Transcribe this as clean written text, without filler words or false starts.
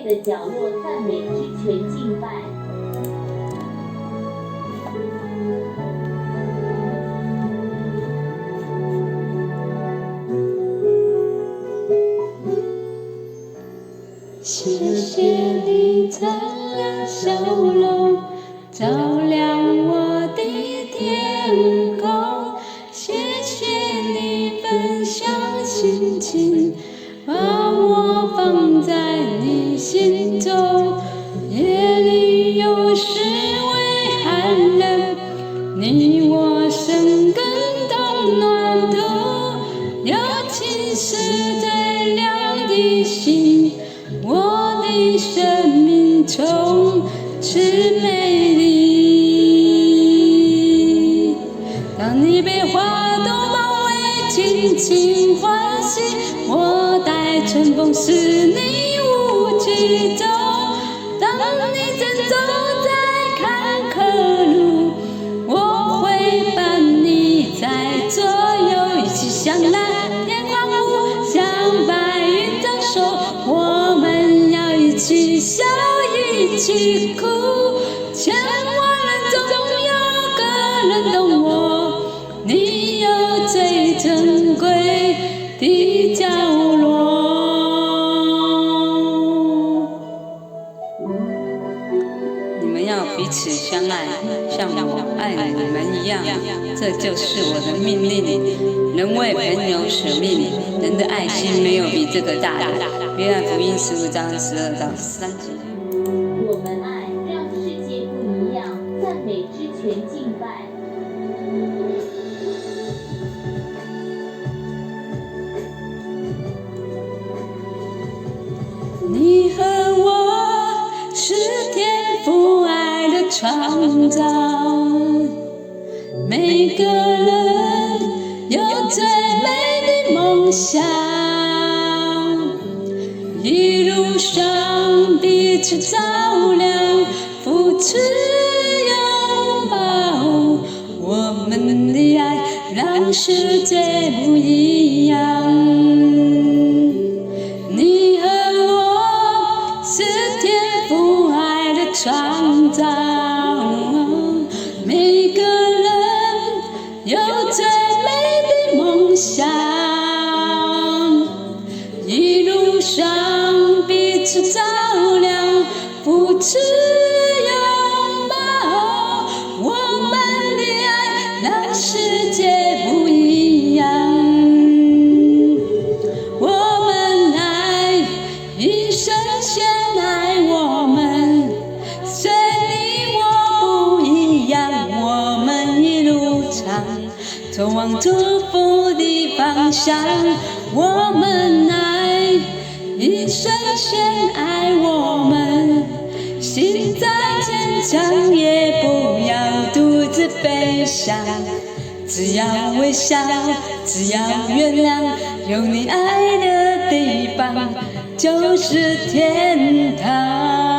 味的角落，赞美之泉敬拜。谢谢你灿烂笑容，照亮我的天空。谢谢你分享心情，把我放在你心中。夜里有时微寒冷，你我生根冬暖土，友情是最亮的星。我的生命充斥美丽。当你被花朵包围，尽情欢喜，我待春风使你无惧走。当你正走在坎坷路，我会伴你在左右，一起向蓝天欢呼，向白云招手。我们要一起笑，一起哭，千万人中有个人懂我，你有最珍贵的角落。你们要彼此相爱，像我爱你们一样，这就是我的命令。人为朋友舍命，人的爱心没有比这个大的。约翰福音15章12到13节。我们爱，让世界不一样，赞美之泉敬拜。你和我是天父爱的创造，每个人有最美的梦想，一路上彼此照亮，扶持拥抱，我们的爱让世界不一样。你和我是天父爱的创造，每个人有最美的梦想，一路上彼此照亮，扶持拥抱，我们的爱让世界不一样。我们爱，一生先爱我们，随你我不一样，我们一路上走往祝福的方向。我们爱，一生先爱我们，心再坚强也不要独自悲伤，只要微笑，只要原谅，有你爱的地方就是天堂。